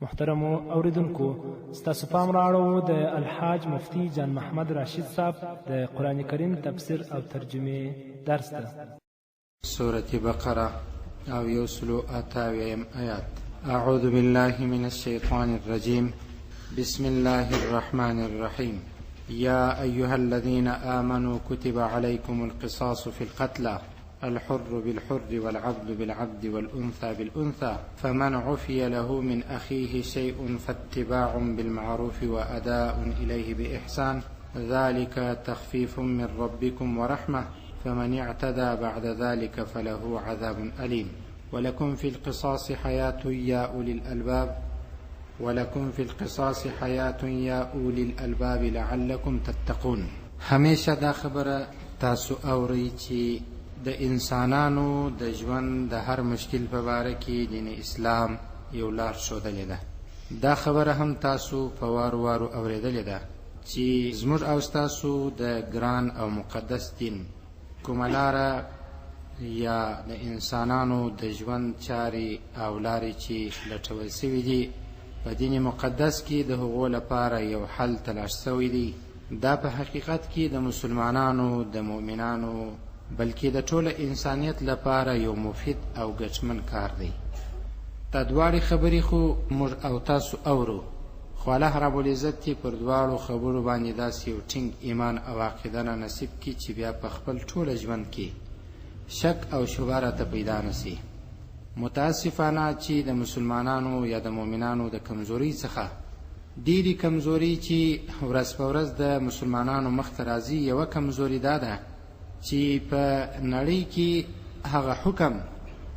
محترمو اوریدونکو ستاسو پام راړو د الحاج مفتی جان محمد راشد صاحب د قران کریم تفسیر او ترجمه درس ده. سورة بقرة او يوسلو آتاویم آیات. اعوذ بالله من الشيطان الرجيم. بسم الله الرحمن الرحيم. يا أيها الذين آمنوا كتب عليكم القصاص في القتلى الحر بالحر والعبد بالعبد والأنثى بالأنثى فمن عفي له من أخيه شيء فاتباع بالمعروف وأداء إليه بإحسان ذلك تخفيف من ربكم ورحمة فمن اعتدى بعد ذلك فله عذاب أليم. ولكم في القصاص حياة يا أولي الألباب لعلكم تتقون. همیشه دا خبره تاسو اورئ چې د انسانانو د ژوند د هر مشکل په باره کې دین اسلام یو لار ښودلې ده. دا خبره هم تاسو په وارو وارو اورېدلې ده چې زموږ او ستاسو د ګران او مقدس دین کومه لاره یا د انسانانو د ژوند چارې او لارې چې لټول سوي دي په دین مقدس کې د هغو لپاره یو حل تلاش سوی دی. دا په حقیقت کې د مسلمانانو د مؤمنانو بلکې د ټول انسانیت لپاره یو مفید او ګټمن کار دی. دا دواړې خبرې خو موږ او تاسو اورو، خو الله رب العزت پر دواړو خبرو باندې داسې یو ټینګ ایمان او عقیده نه نصیب کړي چې بیا په خپل ټول ژوند کې شک او شبهه راته پیدا نشي. متاسفانه چې د مسلمانانو یا د مؤمنانو د کمزوري څخه ډېرې کمزوري چې ورځ په ورځ د مسلمانانو مخ ته راځي، یوه کمزوري دا ده چې په نړۍ کې هغه حکم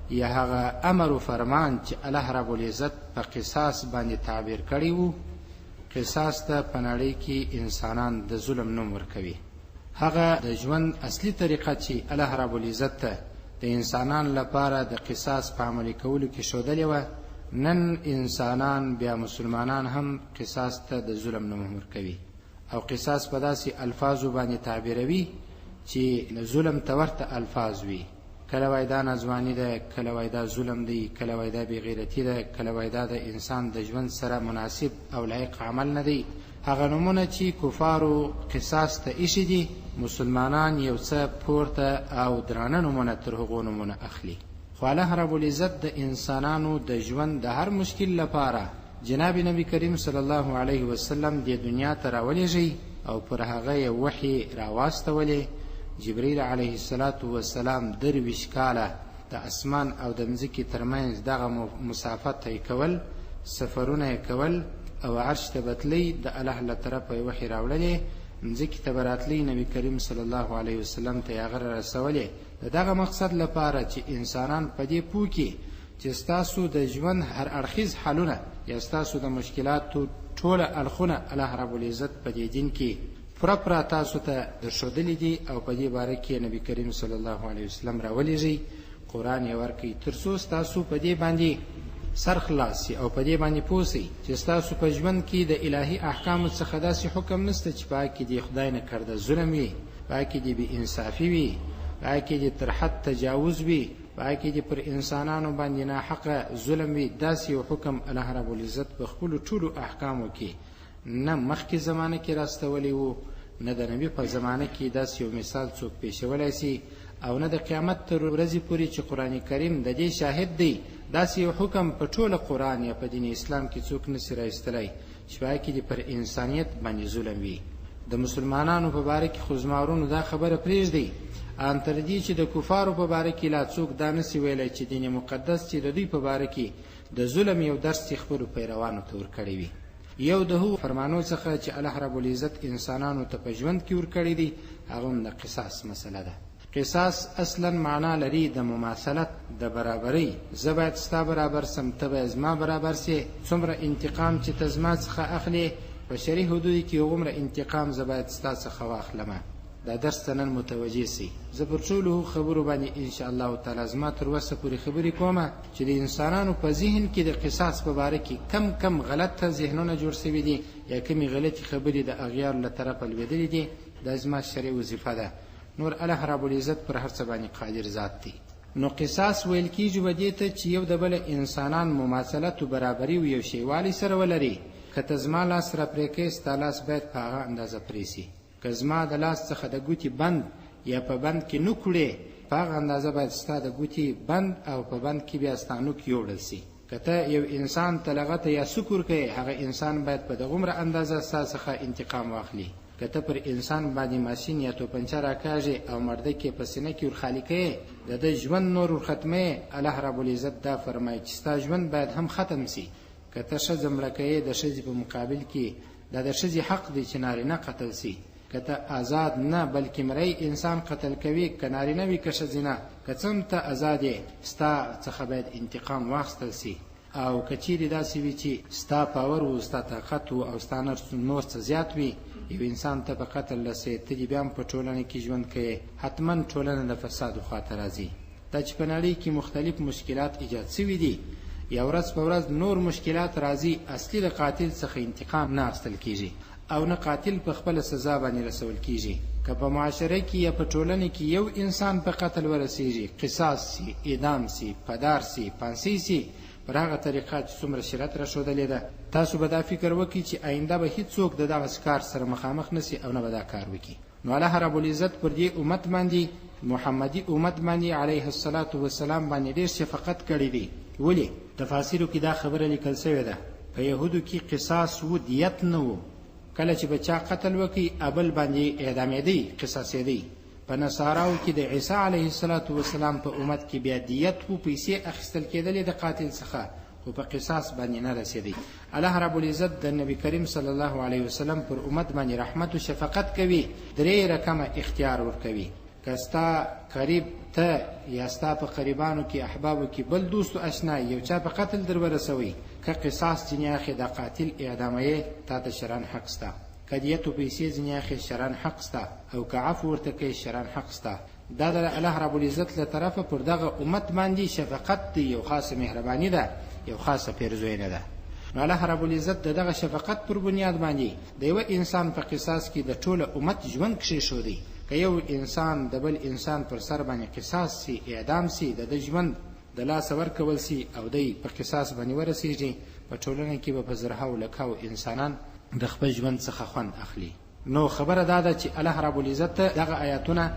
یا هغه امر و فرمان چې الله رب العزت په قصاص باندې تعبیر کړی وو، قصاص ته په نړۍ کې انسانان د ظلم نوم ورکوي. هغه د ژوند اصلي طریقه چې الله رب العزت ته د انسانان لپاره د قصاص په عملي کولو کې ښودلې وه، نن انسانان بیا مسلمانان هم قصاص ته د ظلم نوم ورکوي او قصاص په داسې الفاظو باندې تعبیروي چې ظلم ته ورته الفاظ وي. کله وای دا ناځواني ده، کله وای دا ظلم دی، کله وای دا بېغیرتي ده، کله وای دا د انسان د ژوند سره مناسب او لایق عمل نه دی. هغه نومونه چې کفارو قصاص ته ایښي دي، مسلمانان یو څه پورته او درانه نومونه تر هغو نومونه اخلي. خو الله رب العزت د انسانانو د ژوند د هر مشکل لپاره جناب نبی کریم صلی الله علیه وسلم د دنیا ته راولېږي او پر هغه یې وحی راواستولې. جبرئیل علیه السلام 23 کاله د اسمان او د مځکې ترمنځ دغه مسافت طی کول، سفرونه یې کول او عرش ته بتلی د الله له طرفه یې وحی راوړلې، مځکې ته به راتلی، نبی کریم صلی الله علیه وسلم ته یې هغه رسولې د دغه مقصد لپاره چې انسانان په دې پوه کړي چې ستاسو د ژوند هر اړخیز حلونه یا ستاسو د مشکلاتو ټوله اړخونه الله رب العزت په دې دین کې پوره تاسو ته درښودلي دي او په دې باره کې نبی کریم صلی الله علیه وسلم راولېږي، قرآن یې ورکوي تر څو ستاسو په دې باندې سر خلاص شي او په دې باندې پوه شئ چې ستاسو په ژوند کې د الهي احکامو څخه داسې حکم نشته چې په هغه کې د خدای نه کرده ظلم وي، په هغه کې د بې انصافي وي، په هغه کې د تر حد تجاوز وي، په هغه کې د پر انسانانو باندې ناحقه ظلم وي. داسې یو حکم الله رب العزت په خپلو ټولو احکامو کې نه مخکې زمانه کې راستولی وو، نه د نبي په زمانه کې داسې یو مثال څوک پیښولی سي، او نه د قیامت تر ورځې پورې چې قرآن کریم د دې شاهد دی. داسې یو حکم په ټوله قرآن یا په دین اسلام کې څوک نسي راایستلی چې په هغه کې د پر انسانیت باندې ظلم وي. د مسلمانانو په باره کې خو زما دا خبره پرېږدئ، ان تر دې چې د کفارو په باره کې لا څوک دا نسي ویلی چې دین مقدس چې د دوی په باره کې د ظلم یو درس چې خپلو پیروانو ته ورکړی وي. یو د هغو فرمانو څخه چې الله رب العزت انسانانو ته په ژوند کې ورکړی دی هغه هم د قصاص مسله ده. قصاص اصلا معنا لري د مماثلت، د برابرۍ. زه باید ستا برابر سم، ته باید زما برابر سې. څومره انتقام چې ته زما څخه اخلې په شرعي حدودو کې هغومره انتقام زه باید ستا څخه واخلمه. دا درس ته نن متوجه سي. زه پر ټولو خبرو باندې انشاءالله تعالی زما تر وسه پورې خبرې کومه چې د انسانانو په ذهن کې د قصاص په باره کې کم غلط ذهنونه جوړ سوي دي یا کمې غلطې خبرې د اغیارو له طرفه لوېدلې دي. دا زما شرعي وظیفه ده. نور الله رب العزت پر هر څه باندې قادر ذات دی. نو قصاص ویل کیږي ودې ته چې یو د بل انسانان مماثلت او برابري او یو شیوالي سره ولري. که زما لاس سره پرې کې ستا لاس باید په هغه اندازه پرې سي. که زما د لاس څخه د ګوتې بند یا په بند کې نوک وړې په هغه اندازه باید ستا د ګوتې بند او په بند کې بیا ستا نوک یوړل سي. که ته یو انسان ته لغته یا سکور کوې هغه انسان باید په دغومره اندازه ستا څخه انتقام واخلي. که ته پر انسان باندې ماشین یا توپنچه راکاږې او مرده کې په سینه کې ورخالي کوې د ده ژوند نور ورختمې، الله رب العزت دا فرمایي چې ستا ژوند باید هم ختم سي. که ته ښځه مړه کوې د ښځې په مقابل کې دا د ښځې حق دی چې نارینه قتل سي. که ته آزاد نه بلکې مری انسان قتل کوي که نارینه وي که ښځینه، که څه هم ته آزاد یې ستا څخه باید انتقام واخیستل سي. او که چیرې داسې وي چې ستا پاور و ستا طاقت و او ستا نور څه زیات وي یو انسان ته په قتل رسې ته دې بیا هم په ټولنه کې ژوند کوې، حتما ټولنه د فساد خواته راځي. دا چې په نړۍ کې مختلف مشکلات ایجاد شوي دي یا ورځ په ورځ نور مشکلات راځي، اصلي د قاتل څخه انتقام نه اخیستل کیږي او نه قاتل په خپله سزا باندې رسول کیږي. که په معاشره کې یا په ټولنه کې یو انسان په قتل ورسیږي، قصاص سي، اعدام سي، پدار سي، پانسي سي، پر هغه طریقه چې څومره شریعت راښودلې ده. تاسو به دا فکر وکړئ چې آینده به هیڅوک د دغه کار سره مخامخ نسي او نه به دا کار وکړي. نو الله رب العزت پر دې امت باندې محمدي امت باندې علیه الصلاة والسلام باندې ډېر شفقت کړی دی. ولې؟ تفاسیرو کې دا خبره لیکل شوې ده په یهودو کې قصاص و دیت نه و. کله چې بچا قتل وکړي ابل باندې اعدامېدی قصاصېدی. په نصاراو کې د عیسی علیه السلام په امت کې بیا دیت و پیسې اخیستل کېدلې د قاتل څخه خو په قصاص باندې نه رسېدی. الله رب العزت د نبی کریم صلی الله علیه وسلم پر امت باندې رحمت او شفقت کوي، درې رقمه اختیار ورکوي. که ستا قریب ته یا ستا په قریبانو کې احبابو کې بل دوست او اشنا یو چا په قتل در ورسوي، که قصاص ځینې اخې د قاتل اعداموي تا ته شرعاً حق سته، که دیت و پیسې ځینې اخې شرعاً حق سته، او که عفو ورته کوي شرعاً حق سته. دا د الله رب العزت له طرفه پر دغه امت باندې شفقت دی، یو خاصه مهرباني ده، یو خاصه پیرزوینه ده. نو الله رب العزت دغه شفقت پر بنیاد باندې د یو انسان په قصاص کې د ټوله امت ژوند کښېښودی. که یو انسان د بل انسان پر سر باندې قصاص سي، اعدام سي، د ژوند د لاسه ورکول سي او دی په قصاص باندې ورسیږي، په ټولنه کې به په زرهاو لکهاو انسانان د خپل ژوند څخه خوند اخلي. نو خبره دا ده چې الله رب العزت دغه آیاتونه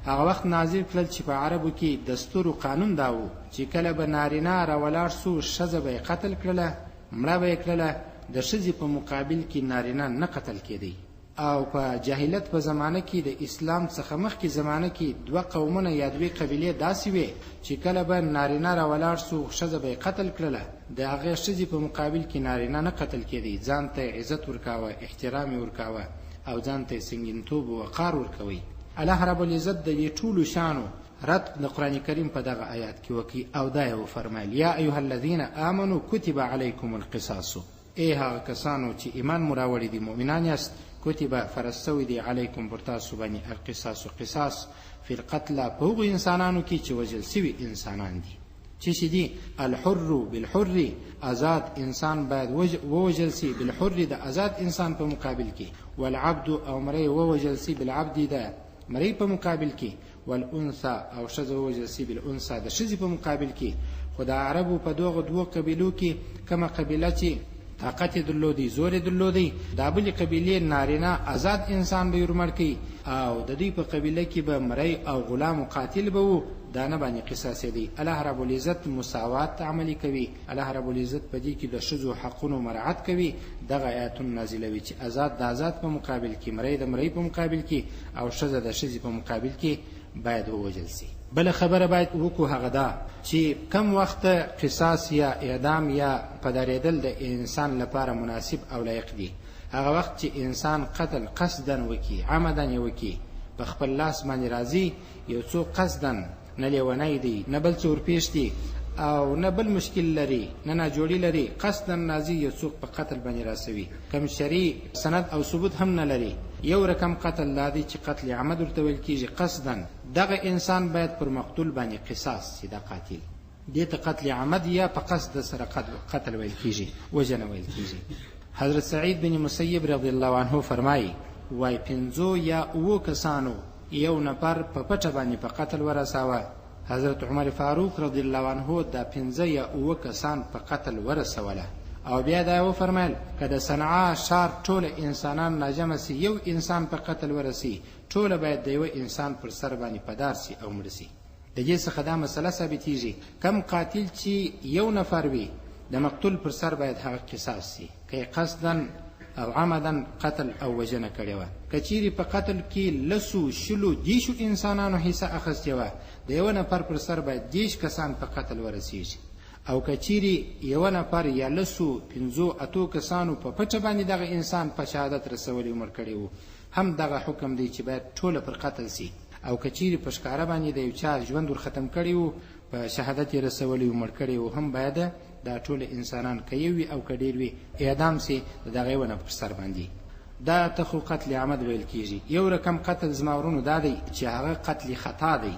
هغه وخت نازل کړل چې په عربو کې دستور او قانون دا و چې کله به نارینه راولاړ سو ښځه به یې قتل کړله، مړه به یې کړله، د ښځې په مقابل کې نارینه نه قتل کېدی. او په جاهلیت په زمانه کې د اسلام څخه مخکې زمانه کې دوه قومونه یا دوه قبیلې داسې وې چې کله به نارینه راولاړ سو ښځه به یې قتل کړله، د هغې ښځې په مقابل کې نارینه نه قتل کېدی، ځان ته عزت ورکاوه، احترام یې ورکاوه او ځان ته سنګینتوب او وقار ورکوي. الله رب العزت د دې ټولو شانو رد د قرآن کریم په دغه آیات کې وکړي او دا یې وفرمایل یا ایها الذین آمنوا کتب علیکم القصاص، ای هغه کسانو چې ایمان مو راوړي دي مؤمنان یاست، کتب فرض سوی دی علیکم پر تاسو باندې القصاص قصاص فی القتل په هغو انسانانو کې چې وژل سوي انسانان دي. چې دي الحر بالحر، آزاد انسان باید ووژل سي بالحر د آزاد انسان په مقابل کې، والعبد او مری ووژل سي بالعبد د مری په مقابل کې، والانثى او ښځه ووژل سي بالانثى د ښځې په مقابل کې. خو د عربو په دغه دوه قبیلو کې کومه قبیله چې طاقت درلودي، زور درلودي، دا بلې قبیلې نارینه آزاد انسان به ورمړ کوي او د دوی په قبیله کې به مری او غلام قاتل به وو، دا نه باندې قصاص دی. الله رب العزت مساوات عملی کوي، الله رب العزت په دې کې د ښځو حقونو مراعات کوي. دغه آیاتونه نازلوي چې آزاد د آزاد په مقابل کې، مری د مری په مقابل کې او ښځه د ښځې په مقابل کې باید ووژل سي. بل خبره باید وکړو هغه دا چې کم وخت قصاص یا اعدام یا پدارېدل د انسان لپاره مناسب او لایق دي. هغه وخت چې انسان قتل قصدن وکي، عمدن یې وکي، په خپل لاس باندې راځي، یو څوک قصدن نه لیونی دی، نه بل څه ورپېښ دي او نه بل مشکل لري، نه ناجوړي لري، قصدن راځي یو څوک په قتل باندې راسوي، کم شرعي سند او ثبوت هم نه لري. یو رقم قتل دا دی چې قتل عمد ورته ویل کېږي قصدن. دغه انسان باید پر مقتول باندې قصاص سي، دا قاتل دې ته قتل عمد یا په قصد سره قتل ویل کېږي، وژنه ویل کېږي. حضرت سعید بن مسیب رضی الله عنه فرمایي وای 5 یا 7 کسانو یو نفر په پټه باندې په قتل ورساوه، حضرت عمر فاروق رضی الله عنه د 5 یا 7 کسان په قتل ورسوله او بیا دا وفرمایل که د صنعا ښار ټول انسانان ناجمع سي یو انسان په قتل ورسي ټول باید د یو انسان پر سر باندې پدار سي او مړ سي. د دې څخه دا مسله ثابتېږي کم قاتل چې یو نفر وي د مقتول پر سر باید هغه قصاص سي که قصدا او عمدا قتل او وجنه کړې وه. که چیرې په قتل کې لسو شلو دیشو انسانانو حصه اخیستې وه د یو نفر پر سر باید 10 کسان په قتل ورسیږي او که چیرې یو نفر یا لسو 5-8 کسانو په پټه باندې دغه انسان په شهادت رسولی مړ کړی وو هم دغه حکم دی چې باید ټوله پر قتل سي. او که چیرې په ښکاره باندې د یو چا ژوند ور ختم کړی وو په شهادت یې رسولی مړ کړی وو هم باید دا ټول انسانان که یو وي او که ډېر وي اعدام سي د دغه یو نفر پر سر باندې. دا ته خو قتل عمد ویل کېږي. یو رقم قتل زما ورونو دا دی چې هغه قتل خطا دی.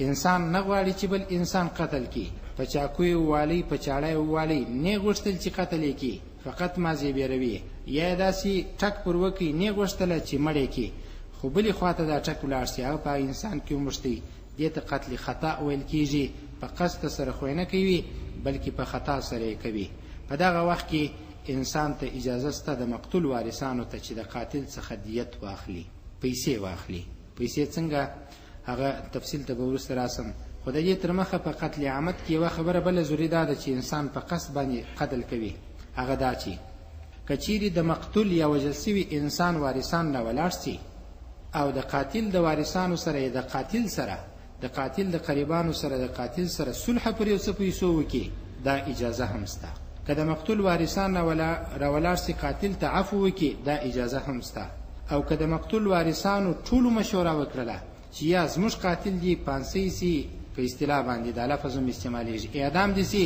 انسان نه غواړي چې بل انسان قتل کړي په چاقوی ووالی په چاړی ووالی نه غوښتل چې قتل یې کړي فقط مازې بیروي یا داسې ټک پر وکړي نه غوښتله چې مړ یې کړي خو بلې خواته دا ټک ولاړ شي هغه په انسان کې وموښتی دې ته قتل خطا ویل کېږي. په قصد سره خو نه کوي بلکې په خطا سره یې کوي. په دغه وخت کې انسان ته اجازه شته د مقتول وارثانو ته چې د قاتل څخه دیت واخلي پیسې واخلي. پیسې څنګه هغه تفصیل ته به وروسته راسم. خو د دې تر مخه په قتل عمد کې یوه خبره بله ضروري ده چې انسان په قصد باندې قتل کوي هغه دا چې که چیرې د مقتول یا وژل سوي انسان وارثان نه ولاړ سي او د قاتل د وارثانو سره یا د قاتل د قریبانو سره د قاتل سره صلح پر یو څه پیسو وکړي دا اجازه هم شته. که د مقتول وارثان نه راولاړ سي قاتل ته عفو وکړي دا اجازه هم شته. او که د مقتول وارثانو ټولو مشوره وکړله چې یا زموږ قاتل دی پانسۍ سي په اصطلاح باندې دا لفظ هم استعمالیږي اعدام دي سي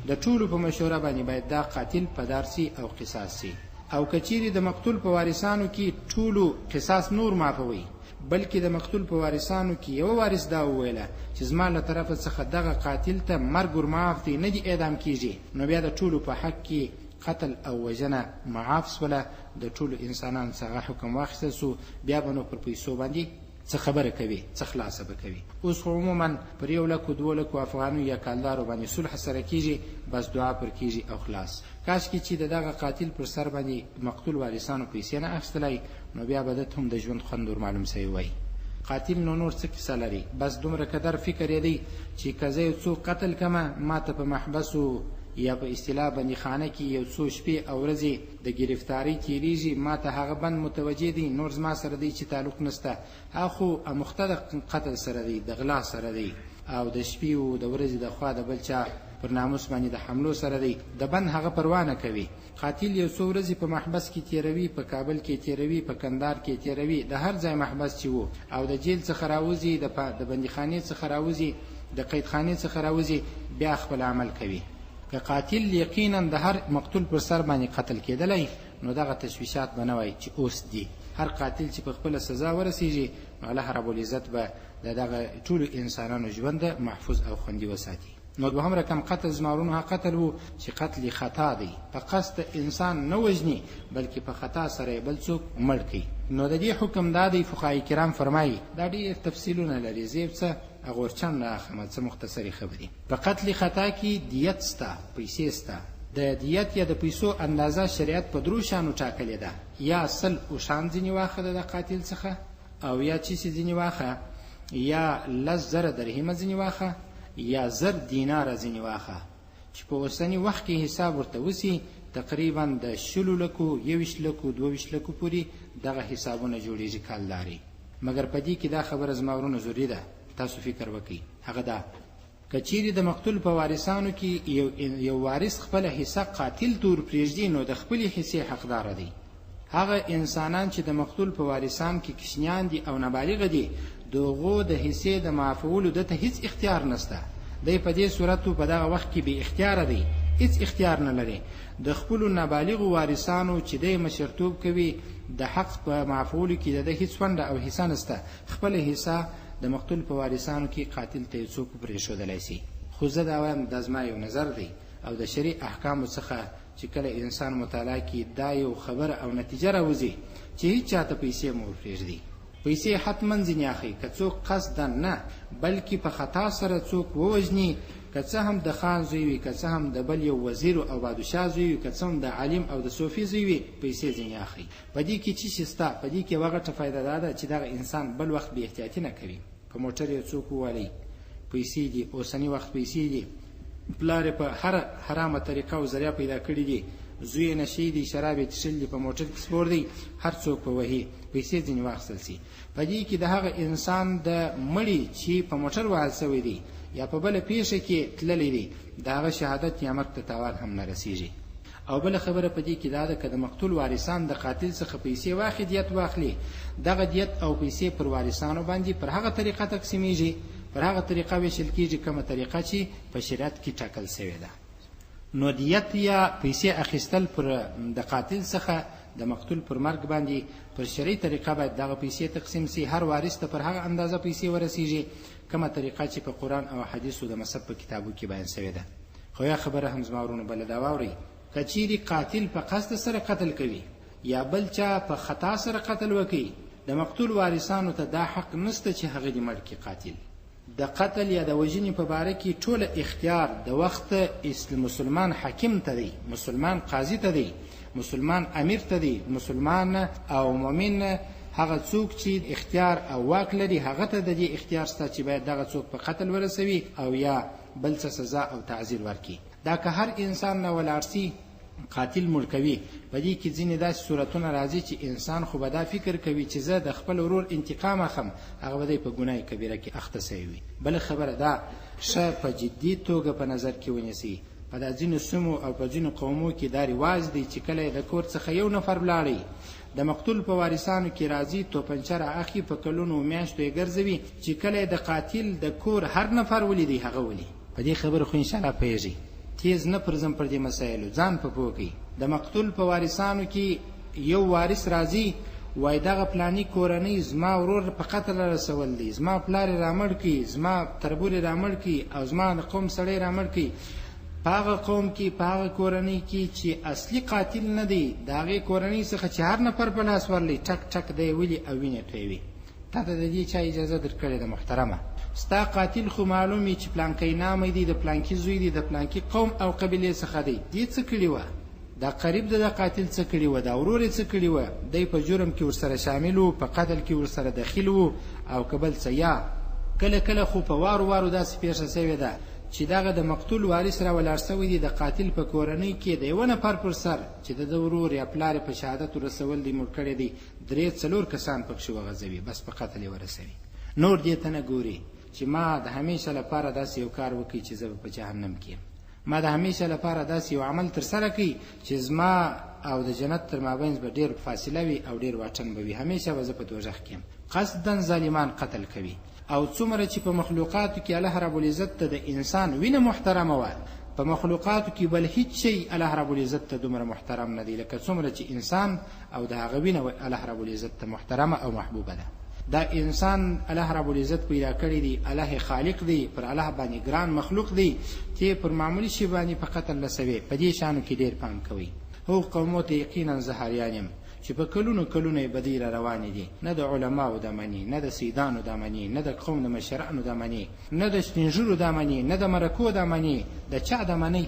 د ټولو په مشوره باندې باید دا قاتل پدار سي او قصاص سي. او که چیرې د مقتول په وارثانو کې ټولو قصاص نور معافوي بلکې د مقتول په وارثانو کې یو وارث دا وویله چې زما له طرفه څخه دغه قاتل ته مرګ ورمعاف دی نه دی اعدام کیږي نو بیا د ټولو په حق کې قتل او وژنه معاف سوله د ټولو انسانانو څخه حکم واخیستل سو بیا به نو پر پیسو باندې څه خبره کوي څه خلاصه به کوي. اوس خو عموما پر 100,000-200,000 افغانو یا کالدارو باندې صلح سره کیږي بس دعا پر کیږي او خلاص. کاشکې چې دغه قاتل پر سر باندې مقتول وارثانو پیسې نه اخیستلی نو بیا به دته هم د ژوند خوند ور معلوم سوی وای. قاتل نور څه کیسه لري بس دومره قدر فکر یې دی چې که زه یو څوک قتل کمه ما ته په محبسو یا په اصطلاح بندي خانه کې یو څو شپې او ورځې د گرفتاری تیریږي ما ته هغه بند متوجه دی نور زما سره دی چې تعلق نشته هغه خو اموخته د قتل سره دی د غلا سره دی او د شپې او د ورځې د خوا د بل چا پر ناموس باندې د حملو سره دی د بند هغه پروا نه کوي. قاتل یو څو ورځې په محبس کې تیروي په کابل کې تیروي په کندهار کې تیروي د هر ځای محبس چې وو او د جیل څخه راوځي د بندیخانې څخه راوځي د قیدخانې څخه راوځي بیا خپل عمل کوي. که قاتل یقینا د هر مقتول پر سر باندې قتل کېدلی نو دغه تشویشات به نه وای چې اوس دي. هر قاتل چې په خپله سزا ورسیږي نو الله رب العزت به د دغه ټولو انسانانو ژوند محفوظ او خوندي وساتي. نو دوهم رقم قتل زمارونه قتل وو چې قتل خطا دی په قصد انسان نه وژني بلکې په خطا سره بل څوک مړ کوي. نو د دې حکم دا دی فقهای کرام فرمایي دا ډېر تفصیلونه لري زه څه اغورچن نه اخمه څه مختصری خبرې. په قتل خطا کې دیت شته پیسې شته. د دیت یا د پیسو اندازه شریعت په 3 شانو ټاکلې ده یا سل او شان ځینې واخه د قاتل څخه او یا چې ځینې واخه یا 10,000 درهم ځینې واخه یا 1000 دینار ځینې واخه چې په اوسنی وخت کې حساب ورته وسی تقریبا د 10 لکو 21 لکو 22 لکو پورې دغه حسابونه جوړیږي کالداري. مګر په دې کې دا خبره زما ورونو ضروري ده تاسو فکر وکړئ هغه دا که چیرې د مقتول په وارثانو کې یو وارث خپل حصہ قاتل تور پرېږدي نو د خپل حصې حقدار دی. هغه انسانان چې د مقتول په وارثان کې کشنیان دي او نابالغ دي دغه د حصې د معفولو دته هیڅ اختیار نشته. دی په دې صورت په دغه وخت کې به اختیار دی هیڅ اختیار نه لري. د خپل نابالغ وارثانو چې د مشرتوب کوي د حق په معفولو کې د هیڅ ونده او حصہ نشته. خپل حصہ د مقتول په وارثانو کې قاتل ته څوک پرېښودلی شي. خو زه دا وایم دا زما یو نظر دی او د شریع احکامو څخه چې کله انسان مطالعه کې دا یو خبر او نتیجه راوځي چې هیڅ چاته پیسې مو پرېږدي پیسې حتما ځینې اخلي، که څوک قصدا نه بلکې په خطا سره څوک ووژني، که څه هم د خان زوی وي، که څه هم د بل یو وزیر او بادشاه زوی وي، که څه هم د عالم او د صوفي زوی وي، پیسې ځینې اخلي. په دې کې چې شته، په دې کې یوه غټه فایده دا ده چې دغه انسان بل وخت بې احتیاطي نه کوي. په موټر یې څوک ووالي، پیسې دي، اوسني وخت پیسې دي، پلار په هر حرامه طریقه او ذریعه پیدا کړي دي، زوی نشي دي، شراب یې څښلي دي، په موټر کې سپور دی، هر څوک په وهي، پیسې ځینې واخیستل سي. په دې کې د هغه انسان د مړي چې په موټر وهل سوی دی یا په بله پیښه کې تللی دی، د هغه شهادت یا مرګ ته تاوان هم نه رسیږي. او بله خبره په دې کې دا ده که د مقتول وارثان د قاتل څخه پیسې واخلي، دیت واخلي، دغه دیت او پیسې پر وارثانو باندې پر هغه طریقه تقسیمیږي، پر هغه طریقه ویشل کېږي کومه طریقه چې په شریعت کې ټاکل سوې ده. نو دیت یا پیسې اخیستل پر د قاتل څخه د مقتول پر مرګ باندې پر شرعي طریقه باید دغه پیسې تقسیم سي، هر وارث ته پر هغه اندازه پیسې ورسیږي کومه طریقه چې په قرآن او حدیثو د مذهب په کتابو کې بیان سوې ده. خو یا خبره هم زما ورونو بله دا واورئ، که چیرې قاتل په قصد سره قتل کوي یا بل چا په خطا سره قتل وکړي، د مقتول وارثانو ته دا حق نشته چې هغه دې مړ کړي قاتل. د قتل یا د وژنې په باره کې ټوله اختیار د وخت مسلمان حاکم ته دی، مسلمان قاضي ته دی، مسلمان امیر ته دی، مسلمان او مؤمن هغه څوک چې اختیار او واک لري هغه ته د دې اختیار شته چې باید دغه څوک په قتل ورسوي او یا بل څه سزا او تعزیر ورکړي. دا که هر انسان نه ولاړ سي قاتل مړ کوي، په دې کې ځینې داسې صورتونه راځي چې انسان خو به دا فکر کوي چې زه د خپل ورور انتقام اخلم، هغه به دی په ګناه کبیره کې اخته سوی وي. بله خبره دا ښه په جدي توګه په نظر کې ونیسي. په دا ځینو سیمو او په ځینو قومو کې دا رواج دی چې کله د کور څخه یو نفر ولاړی د مقتول په وارثانو کې راځي، توپنچه رااخلي، په کلونو میاشتو یې ګرځوي چې کله د قاتل د کور هر نفر ولیدي هغه ولي. په دې خبره خو انشاءالله پوهېږئ، تیز نه پرځم پر دې مسایلو، ځان په پوه کړئ. د مقتول په وارثانو کې یو وارث راځي وای دغه پلانی کورنۍ زما ورور په قتل رسول دی، زما پلار یې رامړ کړي، زما تربور یې رامړ کړي او زما د قوم سړی رامړ کړي. په هغه قوم کې په هغه کورنۍ کې چې اصلي قاتل نه دی، د هغې کورنۍ څخه چې هر نفر په لاس ورلی ټک ټک دی ولي او وینې تویوي. تا ته د دې چا اجازه درکړې ده محترمه؟ ستا قاتل خو معلوم وي چې پلانکی نامه دی، د پلانکي زوی دی، د پلانکي قوم او قبیلې څخه دی. دې څه کړي وه؟ دا قریب د قاتل څه کړي وه؟ دا ورور یې څه کړي وه؟ دی په جرم کې ورسره شامل و، په قتل کې ورسره دخیل و او که بل څه. یا کله کله خو په وارو وارو داسې پیښه سوې ده چې دغه د مقتول وارث را ولاړ سوی دی، د قاتل په کورنۍ کې د یوه نفر پر سر چې د ورور یا پلار په شهادت ورسول دی، مړ کړی دی، 3-4 کسان پکښې وغځوي، بس په قتل یې ورسوي. نور دې ته نه ګوري چې ما د همیشه لپاره داسې یو کار وکړي چې زه به په جهنم کې یم، ما د همیشه لپاره داسې یو عمل ترسره کړي چې زما او د جنت تر مابینځ به ډېر فاصله وي او ډېر واټن به وي، همیشه به زه په دوزخ کې یم. قصدا ظالمان قتل کوي. او څومره چې په مخلوقاتو کې الله رب العزت ته د انسان وینه محترمه وه، په مخلوقاتو کې بل هیڅ شی الله رب العزت ته دومره محترم نه دی لکه څومره چې انسان او د هغه وینه الله رب العزت ته محترمه او محبوبه ده. دا انسان الله رب العزت پیدا کړی دی، الله خالق دی، پر الله باندې ګران مخلوق دی چې پر معمولی شی باندې په قتل لسوي. په دې شانو کې ډېر پام کوي. هو قومو ته یقینا زهریان یم چې په کلونو کلونه یې بدۍ را روانې دي، نه د علماو دا مني، نه د سیدانو دا مني، نه د قوم د مشرانو دا مني، نه د سپینږیرو دا مني، نه د مرکو دا مني، د چا دا مني؟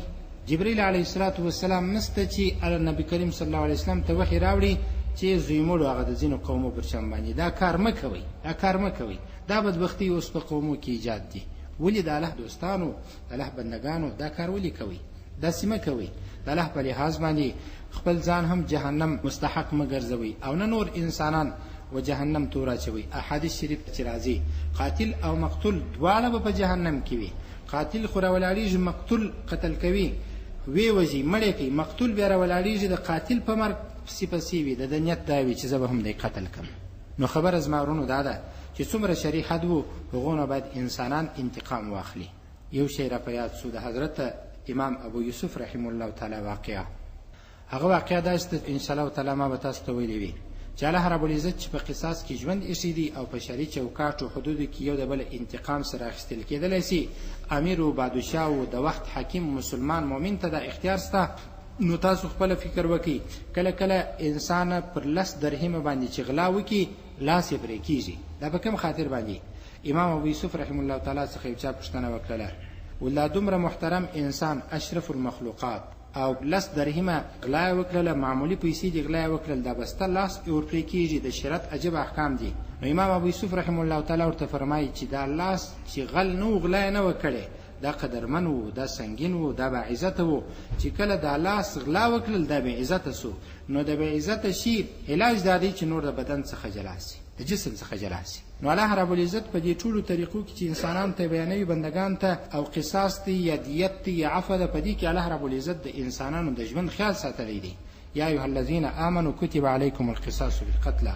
جبریل علیه السلام نسته چې نبی کریم صلی الله علیه وسلم ته وحی راوړي چې زوی مړو هغه د ځینو قومو پر شان باندې. دا کار مه کوئ، دا کار مه کوئ. دا بدبختي اوس په قومو کې ایجاد دي. ولې د الله دوستانو، د الله بندګانو دا کار ولې کوئ؟ داسې مه کوئ. د الله په لحاظ باندې خپل ځان هم جهنم مستحق مه ګرځوئ او نه نور انسانان و جهنم ته ورچوئ. احادیث شریف چې راځي قاتل او مقتول دواړه به په جهنم کې وي. قاتل خو راولاړېږي، مقتول قتل کوي، وی وژي، مړی کوي. مقتول بیا راولاړېږي د قاتل په مرګ پسې پسې وي، د نیت دا وي چې زه به هم دی قتل کړم. نو خبره زما ورونو دا ده چې څومره شرعي حد وو هغو نه باید انسانان انتقام واخلي. یو شی را په یاد سو، د حضرت امام ابو یوسف رحمه الله تعالی واقعه. هغه واقعه داسې ده انشاءالله تعالی ما به تاسو ته ویلې وي چې الله رب العزت چې په قصاص کې ژوند ایښی دی او په شرعي چوکاټو حدودو کې یو د بل انتقام سره اخیستل کېدلی سي. امیر و بادشاه و د وخت حکیم مسلمان مؤمن ته دا اختیار سته. نو تاسو خپل فکر وکړئ، کله کله انسان پر 10 درهم باندې چې غلا وکړي لاس یې پرې کیږي. دا په کوم خاطر باندې؟ امام ابو یوسف رحم الله تعالی څخه یو چا پوښتنه وکړه، ولا دومره محترم انسان اشرف المخلوقات او لس درهمه غلا وکړه، معمولی پیسې دی غلا وکړه، دا بسته لاس یې ور پرې کیږي، د شریعت عجب احکام دي. نو امام ابو یوسف رحم الله تعالی ورته فرمایي چې دا لاس چې غل نو غلا نه وکړي دا قدرمن وو، دا سنگین وو، دا با عزت وو، چې کله دا لاس غلا وکړل دا به عزت سو. نو دا به عزت شي علاج دا دی چې نور د بدن څخه جلا سي، د جسم څخه جلا سي. نو الله رب العزت په دې ټولو طریقو کې چې انسانان ته بیانوي بندگان ته او قصاص دی یا دیت دی یا عفو ده، په دې کې الله رب العزت د انسانانو د ژوند خیال ساتلی دی. یا ایها الذین آمنوا کتب علیکم القصاص بالقتل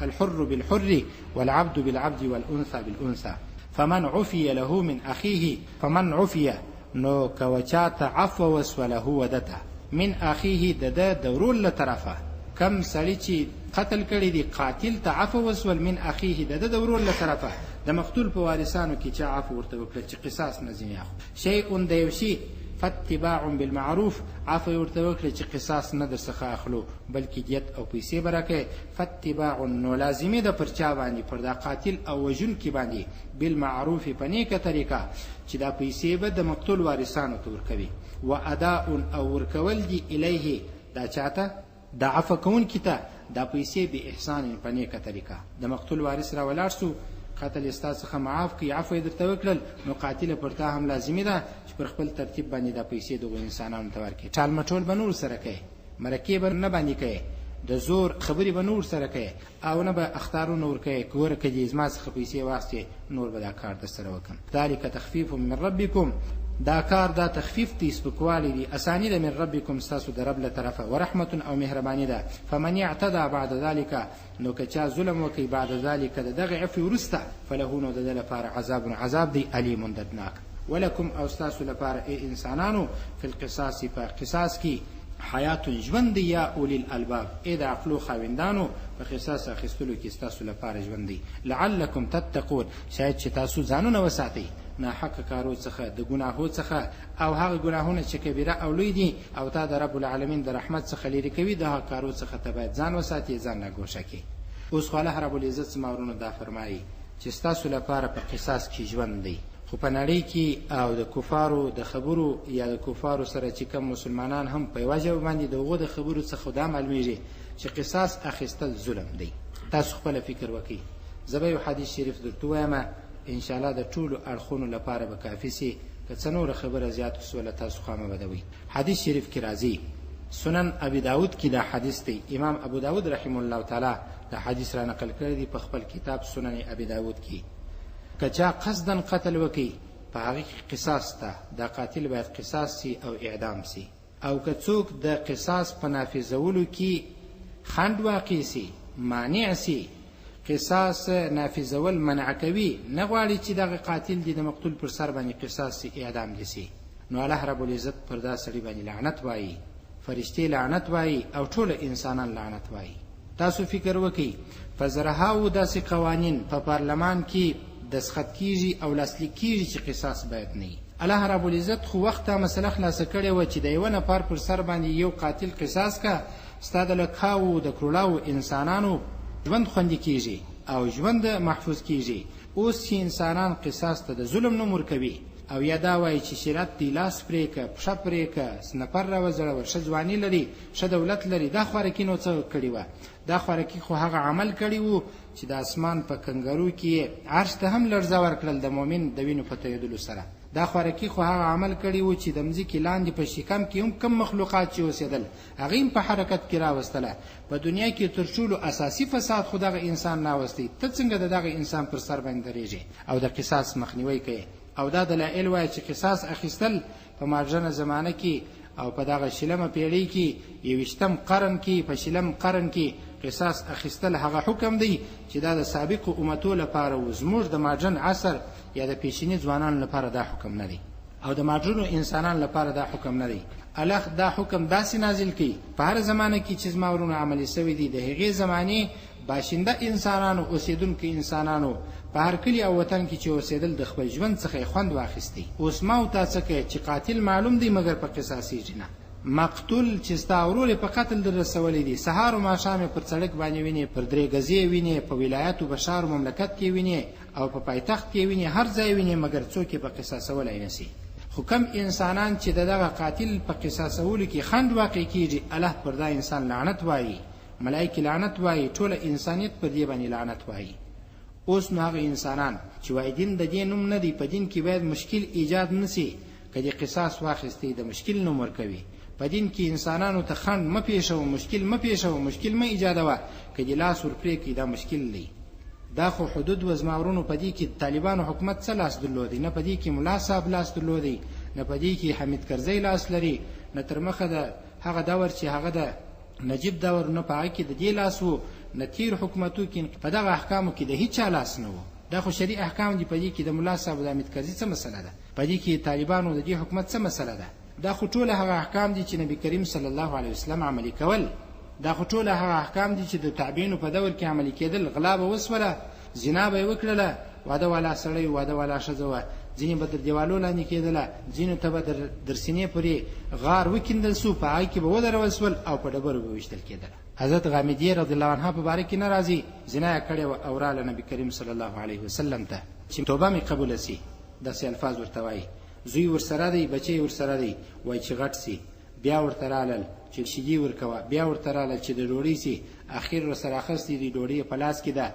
الحر بالحر والعبد بالعبد والانثى بالانثى فمن عفي له من اخيه فمن عفي نو کوچات عفو وسوله ودته من اخيه د ورول له طرفه کم سړی چې قتل کړي دي قاتل ته عفو وسول من اخيه د ورول له طرفه د مقتول په وارثانو کې چې عفو ورته وکړي چې قصاص نه ځنی اخو شیء د یو شی فاتباع بالمعروف عفو ورته وکړي چې قصاص نه در څخه اخلو بلکې دیت او پیسې برکه. فاتباع نو لازمي د پرچا باندې پر دا قاتل او وجن کې باندې بالمعروف په نیکه طریقه چې دا پیسې به د مقتول وارثانو ته ورکوي. و اداء او ورکول دی الیه دا چاته دا عفو کون کیته دا پیسې به احسان په نیکه طریقه د مقتول وارث را ولاړ سو قاتل استاد څخه معاف کی عفو درته وکړل نو قاتل پرته هم لازمي ده چې پر خپل ترتیب باندې د پیسې د انسانانو ته ورکړي. ټال مټول بنور سره کوي، مرکه به نه باندې کوي، د زور خبري بنور سره کوي او نه به اختارونه ور کوي کور کې جزما څخه پیسې واسطه نور به دا کار د سره وکم. ذالک تخفیف من ربکم دا کار دا تخفیف دی سپکوالی دی اسانی ده من ربکم ستاسو در رب له طرفه ورحمت او مهربانی ده. فمن اعتدى بعد ذلك نو کچا ظلم وکي بعد ذلك دغه عفو ورسته فله نو د لپاره عذاب دی علیم دردناک. ولکم او ستاسو لپاره ای انسانانو فی القصاص په قصاص کی حیات ژوند دی یا اولی الالباب ای د عقل خاوندانو په قصاص اخیستلو کې ستاسو لپاره ژوند دی. لعلکم تتقون شاید چې تاسو ځانونه وساتئ نه حق کارو څخه د ګناهو څخه او هغه ګناهونه چې کبیره او لوی دي او تا د رب العالمین د رحمت څخه لري کوي د هغه کارو څخه ته باید ځان وساتي، ځان نه ګوښه کی. اوس خو الله رب العزت سماورونو دا فرمایي چې ستاسو لپاره په قصاص کې ژوند دی. خو په نړۍ کې او د کفارو د خبرو یا د کفارو سره چې کوم مسلمانان هم په وجه باندې دغه د خبرو څخه دا معلومیږي چې قصاص اخیستل ظلم دی. تاسو خپل فکر وکړئ. زه یو حدیث شریف درته وایم ان شاء الله د ټولو اړخونو لپاره به کافي سي، که څه نور خبره زیات سوله تاسو خامه بدوي. حدیث شریف کې راځي سنن ابي داود کې دا حدیث دی. امام ابو داود رحم الله تعالی دا حدیث را نقل کړی دی په خپل کتاب سنن ابي داود کې. کچا قصدن قتل وکي په هغه قصاص ته دا قاتل باید قصاص سي او اعدام سي، او که څوک د قصاص په نافذولو کې خند واقع سي مانع سي قصاص نافذول منع کوي نه غواړي چې دغه قاتل د مقتول پر سر باندې قصاص سي اعدام دي سي نو الله رب العزت پر دا سړي باندې لعنت وایي، فرشتي لعنت وایي او ټول انسانان لعنت وایي. تاسو فکر وکئ فزرهاو داسې قوانین په پارلمان کې دسخط کیږي او لاسلیک کیږي چې قصاص باید نه وي. الله رب العزت خو وخته مسله خلاص کړي و چې د یو نفر پر سر باندې یو قاتل قصاص کا ستاد لکاو د کرولاو انسانانو ژوند خوندي کیږي او ژوند محفوظ کیږي. اوس چې انسانان قصاص ته د ظلم نه مرکوي او یا دا وایي چې شریعت دی لاس پرې که پښه پرې که سنپر راوځړوه ښه ځواني لري ښه دولت لري، دا خوارکي نو څه کړي وه؟ دا خوارکي خو هغه عمل کړي وو چې د اسمان په کنګرو کې عرش ته هم لړزه ورکړل د مؤمن د وینو په تویدلو سره. دا خوارکي خو هغه عمل کړي وو چې د مځکې لاندې په شکم کې هم کم مخلوقات چې اوسېدل هغه هم په حرکت کې راوستله. په دنیا کې تر ټولو اساسي فساد خو دغه انسان راوستی. ته څنګه د دغه انسان پر سر باندې درېږې او د قصاص مخنیوی کوي؟ او دا دلایل وایي چې قصاص اخیستل په ماډرنه زمانه کې او په دغه شلمه پیړۍ کې 21م قرن کې په شلم قرن کې قصاص اخیستل هغه حکم دی چې دا د سابق امتو لپاره و زموږ د ماډرن عصر یا د پیشینی ځوانانو لپاره دا حکم نه دی او د ماډرنو انسانانو لپاره دا حکم نه دی. الله دا حکم داسې نازل کړي په هر زمانه کې چې زماورونه عملي شوي دي د هغې زمانې باشنده انسانانو اوسیدونکو انسانانو په هر کلی او وطن کې چې اوسېدل د خپل ژوند څخه خوند واخیستی. اوس ما او تاسو کې چې قاتل معلوم دی مګر په قصاصي جنا مقتول چې ستا ورور په قتل در رسولی دی، سهار و ماښام پر سړک باندې ویني، پر درې ګزې ویني، په ولایت و بشار مملکت کې ویني او په پایتخت کې ویني، هر ځای ویني، مګر څوک یې په قصاصولی نشي. خو کم انسانان چې دغه قاتل په قصاصولو کې خنډ واقع کیږي، الله پر دا انسان لعنت وایي، ملائکې لعنت وایي، ټوله انسانیت پر دې باندې لعنت وایي. اوس نو هغه انسانان چې وایي دین د دې نوم نه دی، په دین کې باید مشکل ایجاد نسی، که دې قصاص واخیستی د مشکل نوم ورکوي. په دین کې انسانانو ته خنډ مه پیښوه، مشکل مه پیښوه، مشکل مه ایجادوه، که دې لاس ورپرېږدي دا مشکل دی. دا خو حدود و زماورونو په دې کې طالبانو حکومت څه لاس درلودی؟ نه په دې کې ملا صاحب لاس درلودی، نه په دې کې حمید کرزی لاس لري، نه تر مخه د هغه دور چې هغه د نجیب دور، نه په هغه کې د دې لاس و، نه تیر حکومتو کې په دغه احکامو کې د هیچا لاس نه و. دا خو شرعي احکام دي، په دې کې د ملا صاحب او د حمید کرزي څه مسله ده؟ په دې کې طالبانو د دې حکومت څه مسله ده؟ دا خو ټوله هغه احکام دي چې نبی کریم صلی الله علیه وسلم عملي کول. دا خو ټوله هغه احکام دي چې د تابعینو په دور کې عملي کېدل. غلا به وسوله، زنا به یې وکړله، واده والا سړی، واده والا ښځه وه، ځینې به تر دیوالو لاندې کېدله، ځینو ته به در سینې پورې غار وکیندل سو، په هغې کې به ودرول سول او په ډبرو به ویشتل کېدله. حضرت غامدیه رضی الله عنها په باره کې نه راځي، زنا یې کړې وه او راله نبي کریم صلی الله علیه وسلم ته چې توبه مې قبوله سي، داسې الفاظ ورته وایي. زوی ورسره دی، بچی ورسره دی، وایي چې غټ سي. بیا ورته رالل چې شیدې ورکوه، بیا ورته رالل چې د ډوډۍ سي. اخر ورسره اخیستې دي، ډوډۍ په لاس کې ده.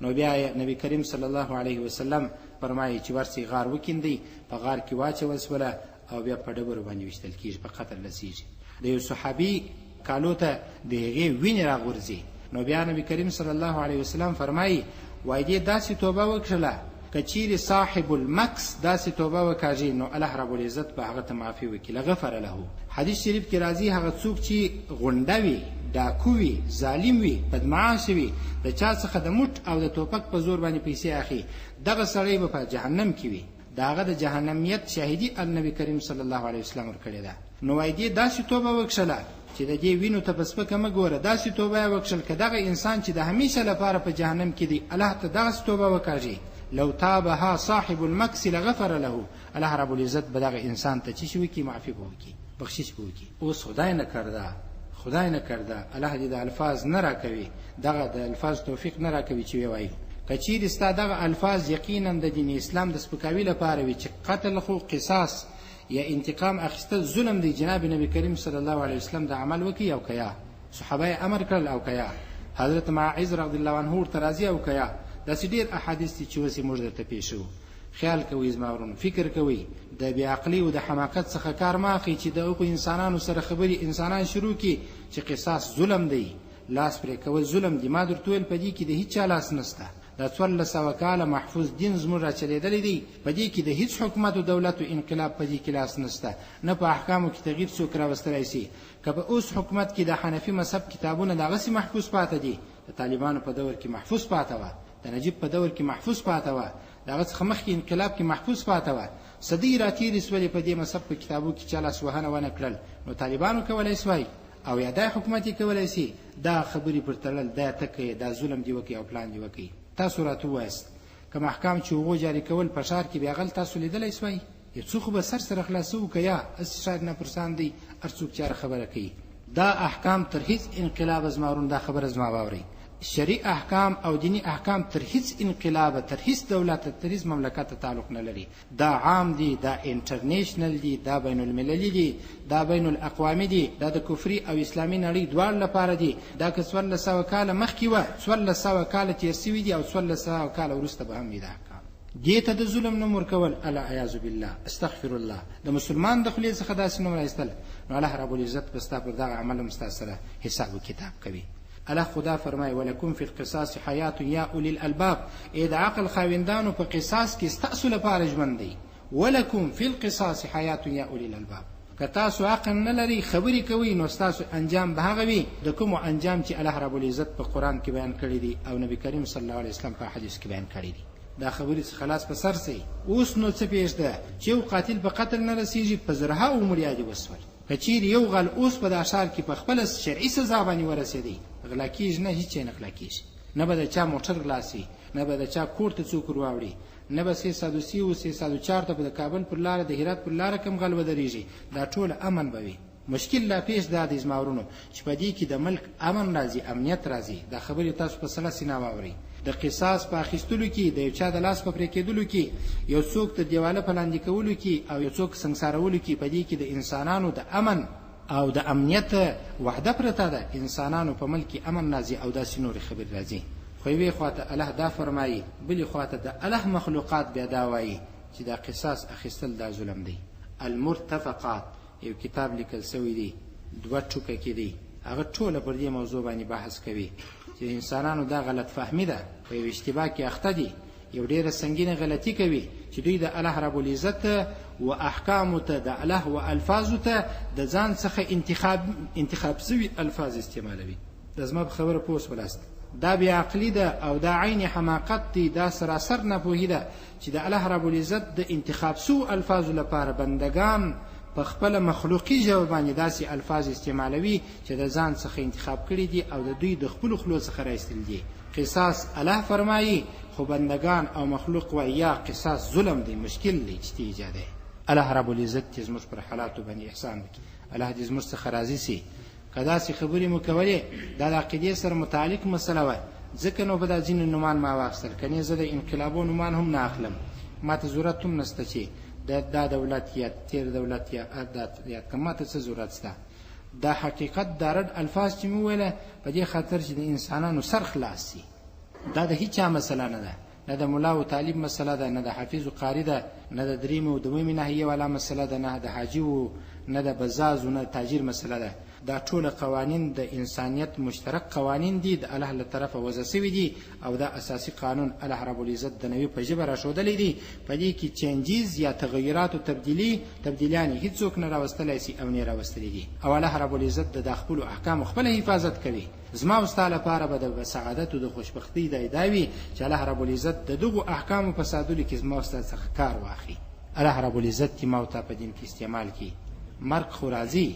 نو بیا نبی کریم صلی الله علیه وسلم فرمایي چې ورسي غار وکیندئ، په غار کې واچول سوله او بیا په ډبرو باندې ویشتل کېږي، په قتل رسېږي. د یو صحابي کالو ته د هغې وینې راغورځي. نو بیا نبی کریم صلی الله علیه وسلم فرمایي وایي دې داسې توبه وکړله که چیرې صاحب المکس داسې توبه وکاږي، نو الله رب العزت به هغه ته معافي وکړي، لغفر له. حدیث شریف کې راځي هغه څوک چې غونډه وي، ډاکو وي، ظالم وي، بدمعاش وي، د چا څخه د موټ او د ټوپک په زور باندې پیسې اخلي، دغه سړی به په جهنم کې وي. د هغه د جهنمیت شاهدي النبي کریم صلی الله علیه وسلم ورکړې ده. نو وایي دې داسې توبه وکړله چې د دې وینو ته په سپکه مه ګوره، داسې توبه یې وکړل که دغه انسان چې د همیشه لپاره په جهنم کې دی، الله ته دغسې توبه وکاږي. لو تابها صاحب المکس لغفر له، الله رب العزت به دغه انسان ته چی وکړي؟ معافي به وکړي، بخشش به وکړي. اوس خدای نه کرده الله دې د الفاظ نه راکوي، دغه د الفاظ توفیق نه راکوي چې وایي. که چیرې ستا دغه الفاظ یقینا د دین اسلام د سپکاوي لپاره وي چې قتل خو قصاص یا انتقام اخیستل ظلم دی، جناب نبی کریم صلی الله علیه وسلم د عمل وکړي او کیا صحابه امر کړل او کیا حضرت معاذ رضی الله عنه ورته راځي او کیا. داسې ډېر احادیث دي چې اوس یې موږ درته پیښو. خیال کوئ زما ورونو، فکر کوئ، د بېعقلي او د حماقت څخه کار مه اخلئ چې د هغو انسانانو سره خبرې انسانان شروع کړي چې قصاص ظلم دی، لاس پرې کول ظلم دی. ما درته ویل په دې کې د هېچ چا لاس نشته. دا 1400 کاله محفوظ دین زموږ راچلېدلی دی، په دې کې د هېڅ حکومت او دولت او انقلاب په دې کې لاس نشته، نه په احکامو کې تغییر څوک راوستلی سي. که په اوس حکومت کې د حنفي مذهب کتابونه دغسې محفوظ پاته دي، د طالبانو په دور کې محفوظ پاته وه، د نجیب په دور کې محفوظ پاته وه، د هغه څخه مخکې انقلاب کې محفوظ پاته وه، صدۍ راتېرې سولې په دې مذهب په کتابو کې چا لاس وهنه ونه کړل، نو طالبانو کولی سوای او یا دا حکومت یې کولی سي دا خبرې پر تړل، دا تکه دا ظلم دی وکړي او پلان دی وکړي. تاسو راته ووایاست که محکام چې هغو جاري کول په ښار کې بیا غل تاسو لیدلی سوای؟ یو څو خو به سره خلاصوو که یا هسې شاید ناپرسان دی هر څوک چې هره خبره کوي. دا احکام تر هیڅ انقلاب زما ورون دا خبره زما واورئ، شرعي احکام او دینی احکام تر هیڅ انقلاب، تر هیڅ دولت، تر هیڅ مملکت تعلق نه لري. دا عام دي، دا انټرنیشنل دي، دا بین المللي دي، دا بین الاقوامي دي، دا د کفري او اسلامي نړۍ دواړو لپاره دي. دا که 1400 کاله مخکې وه، 1400 کاله تېر سوي دي او 1400 کاله وروسته به هم وي دا احکام. دې ته د ظلم نوم ورکول العیاذ بالله، استغفر الله، د مسلمان د خولې څخه داسې نوم راایستل، نو الله رب العزت به ستا پر دغه عمل هم ستا سره حساب و کتاب کوي. الله خدا فرمای ولکم فی القصاص حیات یا اولی الالباب، ای د عقل خاوندانو په قصاص کې ستاسو لپاره ژوند دی. ولکم فی القصاص حیات یا اولی الالباب، که تاسو عقل نه لرئ خبرې کوئ نو ستاسو انجام به هغه وي د کومو انجام چې الله رب العزت په قرآن کې بیان کړي دي او نبی کریم صلی الله علیه وسلم په حدیث کې بیان کړي دي. دا خبرې څخه خلاص په سر سي. اوس نو څه پیښ ده چې یو قاتل په قتل نه رسېږي، په زرهاو مریادې وسول. که چیرې یو غل اوس په دا ښار کې په خپله شرعي سزا باندې ورسېدی، غلا کېږي نه، هېڅ شی نه غلا کېږي، نه به د چا موټر غلا سي، نه به د چا کور ته څوک ورواوړي، نه به 330 او 304 ته به د کابل پر لاره د هرات پر لاره کم غل ودرېږي. دا ټول امن به وي. مشکل لا پیش دا د زماورونو چې په دې کې د ملک امن راځي، امنیت راځي. دا خبرې تاسو په سله سینه واورئ. د قصاص په اخیستلو کې، د یو چا د لاس په پرې کېدلو کې، یو څوک د دیواله په لاندې کولو کې او یو څوک سنګسارولو کې، په دې کې د انسانانو د امن او د امنیت وحده پرته ده. انسانانو په ملک کې امن راځي او داسې نورې خبرې راځي. خو یوې خواته الله دا فرمایي، بلې خواته د الله مخلوقات بیا دا وایي چې دا قصاص اخیستل دا ظلم دی. المرتفقات یو کتاب لیکل سوی دی، 2 ټوکه کې دی، هغه ټوله پر دې موضوع باندې بحث کوي چې انسانانو دا غلط فهمي ده، په یو اشتباه کې اخته دي، یو ډېره سنگینه غلطي کوي چې دوی د الله رب العزت و احکامو ته، د الله و الفاظو ته د ځان څخه انتخاب سوي الفاظ استعمالوي. د زما په خبره پوه شولاست. دا بیا عقلی ده او دا عین حماقت دی، دا سراسر ناپوهي ده چې د الله رب العزت د انتخاب سو الفاظو لپاره بندگان په خپل مخلوقي ژبه باندې داسې الفاظ استعمالوي چې د ځان څخه انتخاب کړي دي او د دوی د خپل خلو څخه راایستل دي. قصاص الله فرمایي، خو بندگان او مخلوق وایي یا قصاص ظلم دی، مشکل دی چې ایجاد دی. الله رب العزت دې زموږ پر حالاتو باندې احسان وکړي، الله دې زموږ څخه راضي سي. که داسې خبرې مو کولې دا د عقیدې سره متعلق مسله وه، ځکه نو به دا ځینې نومان ما واخیستل، کنې زه د انقلابو نومان هم نه اخلم، ما ته ضرورت هم نشته چې دا دولت یا تیر دولت یا یاد کړم، ما ته څه ضرورت شته. دا حقیقت دا رد الفاظ چې مې وویله په دې خاطر چې د انسانانو سر خلاص شي. دا د هیچا مسله نه ده، نه د ملا و طالب مسله ده، نه د حافظ و قاری ده، نه د دریم و دویمې ناحیې والا مسله ده، نه د حاجي و نه د بزاز و نه د تاجر مسله ده. دا ټول قوانین د انسانیت مشترک قوانین دي، د الله له طرفه وضع شوي دي او دا اساسي قانون الله رب العزت د نوي په ژبه راښودلی دی. په دې کې چینجز یا تغیرات او تبدیلیان هیڅوک نه راوستلی شي او نه راوستلی دي او الله رب العزت د خپلو احکامو خپله حفاظت کوي. زما او ستا لپاره به د سعادت او د خوشبختۍ دا وي چې الله رب العزت د دغو احکامو په ساتلو کې زما او ستا څخه کار واخلي. الله رب العزت چې ما او تا په دین کې استعمال کړي. مرګ خو راځي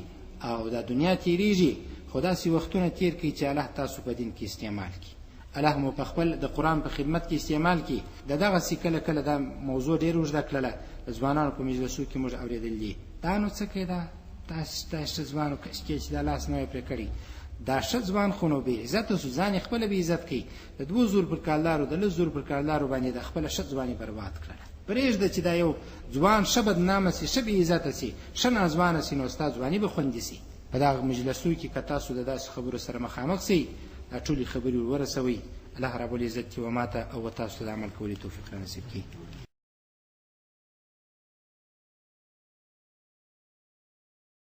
او دا دنیا تیریږي، خو داسې وختونه تیر کړي چې الله تاسو په دین کې استعمال کړي. الله مو په خپل د قرآن په خدمت کې استعمال کړي. دغسې کله کله دا موضوع ډېر اوږده کړله، د ځوانانو په مجلسو کې موږ اورېدل دي. دا نو څه کوي دا ښه ځوان کشکې چې دا لاس نه پرې کړي، دا ښه ځوان خو نو بې عزته شو، ځان یې خپله بې عزت کوي. د 2 زور پر کالدارو د 10 زور پر کالدارو باندې د خپله ښه ځواني برباد کړله. پرېږده چې دا یو ځوان ښه بدنامه شي، ښه بې عزته شي، ښه ناځوانه شي، نو ستا ځواني به خوندي شي. په دغه مجلسو کې که تاسو د داسې خبرو سره مخامخ شئ، دا ټولې خبرې ورسوئ. الله رب العزت و ماته او تاسو د عمل کولو توفیق را نصیب کړي.